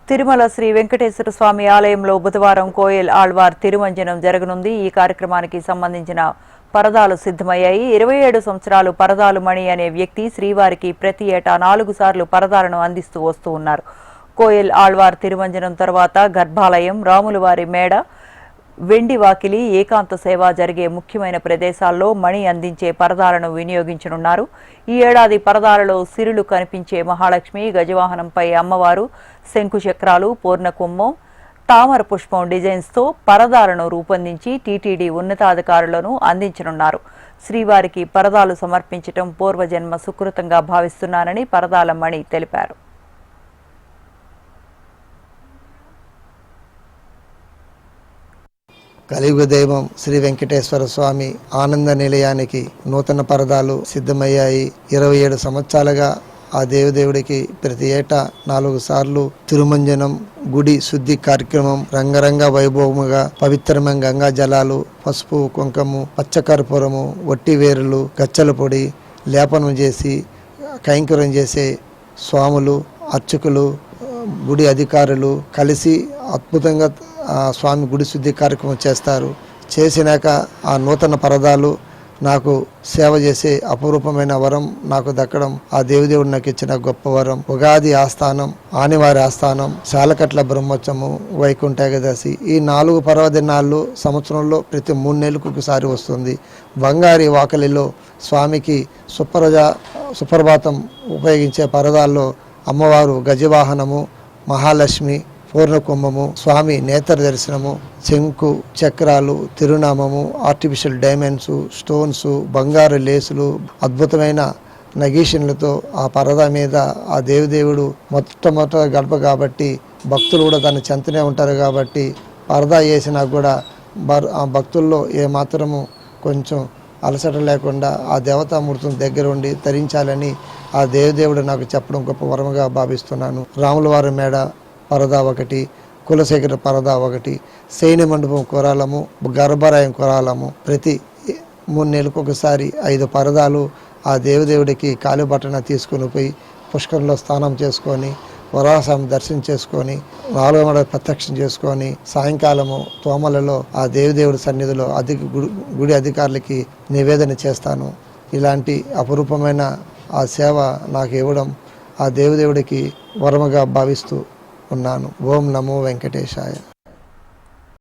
తిరుమల శ్రీ వెంకటేశ్వర స్వామి ఆలయంలో బుధవారం కోయల్ ఆళ్వార్ తిరుమంజనం జరగనుంది. ఈ కార్యక్రమానికి సంబంధించిన పరదాలు సిద్ధమయ్యాయి. 27 సంవత్సరాలు పరదాలు మణి అనే వ్యక్తి శ్రీవారికి ప్రతి ఏటా 4 సార్లు పరదాలను అందిస్తూ వస్తూ ఉన్నారు. కోయల్ ఆళ్వార్ తిరుమంజనం తర్వాత గర్భాలయం, రాములవారి మేడ, వెండి వాకిలి, ఏకాంత సేవ జరిగే ముఖ్యమైన ప్రదేశాల్లో మణి అందించే పరదాలను వినియోగించనున్నారు. ఈ ఏడాది పరదాలలో సిరులు కనిపించే మహాలక్ష్మి, గజవాహనంపై అమ్మవారు, శంకుచక్రాలు, పూర్ణకుంభం, తామర పుష్పం డిజైన్స్తో పరదాలను రూపొందించి టీటీడీ ఉన్నతాధికారులను అందించనున్నారు. శ్రీవారికి పరదాలు సమర్పించడం పూర్వజన్మ సుకృతంగా భావిస్తున్నానని పరదాల మణి తెలిపారు. కలియుగ దైవం శ్రీ వెంకటేశ్వర స్వామి ఆనంద నిలయానికి నూతన పరదాలు సిద్ధమయ్యాయి. 27 సంవత్సరాలుగా ఆ దేవదేవుడికి ప్రతి ఏటా 4 సార్లు తిరుమంజనం, గుడి శుద్ధి కార్యక్రమం రంగరంగ వైభవముగా పవిత్రమైన గంగా జలాలు, పసుపు, కుంకుమ, పచ్చకర్పూరము, వట్టి వేరులు, గచ్చల పొడి లేపనం చేసి కైంకర్యం చేసే స్వాములు, అర్చకులు, గుడి అధికారులు కలిసి అద్భుతంగా స్వామి గుడి శుద్ధి కార్యక్రమం చేస్తారు. చేసినాక ఆ నూతన పరదాలు నాకు సేవ చేసే అపురూపమైన వరం నాకు దక్కడం ఆ దేవదేవుడు నాకు ఇచ్చిన గొప్ప వరం. ఉగాది ఆస్థానం, ఆనివారి ఆస్థానం, చాలకట్ల బ్రహ్మోత్సవము, వైకుంఠ ఏకాదశి, ఈ 4 పర్వదినాలు సంవత్సరంలో ప్రతి 3 నెలలకు ఒకసారి వస్తుంది. బంగారి వాకలిలో స్వామికి సుప్రభాతం ఉపయోగించే పరదాల్లో అమ్మవారు గజవాహనము, మహాలక్ష్మి, పూర్ణకుంభము, స్వామి నేత్ర దర్శనము, శంకు చక్రాలు, తిరునామము, ఆర్టిఫిషియల్ డైమండ్స్, స్టోన్స్, బంగారు లేసులు, అద్భుతమైన నగీషన్లతో ఆ పరద మీద ఆ దేవదేవుడు మొట్టమొదట గడప కాబట్టి భక్తులు కూడా దాన్ని చెంతనే ఉంటారు కాబట్టి పరదా వేసినా కూడా ఆ భక్తుల్లో ఏమాత్రము కొంచెం అలసట లేకుండా ఆ దేవతామూర్తిని దగ్గర ఉండి తరించాలని ఆ దేవదేవుడు నాకు చెప్పడం గొప్ప వరముగా భావిస్తున్నాను. రాములవారి మేడ పరదా ఒకటి, కులశేఖర పరదా ఒకటి, సైన్య మండపం కొరాలము, గర్భాలయం కొరాలము, ప్రతి 3 నెలలకు ఒకసారి 5 పరదాలు ఆ దేవదేవుడికి కాలిబట్టన తీసుకుని పోయి పుష్కరంలో స్నానం చేసుకొని వరాహస్వామి దర్శనం చేసుకొని 4వ మడ ప్రత్యక్షం చేసుకొని సాయంకాలము తోమలలో ఆ దేవదేవుడి సన్నిధిలో గుడి అధికారులకి నివేదన చేస్తాను. ఇలాంటి అపురూపమైన ఆ సేవ నాకు ఇవ్వడం ఆ దేవదేవుడికి వరముగా భావిస్తూ ఉన్నాను. ఓం నమో వెంకటేశాయ.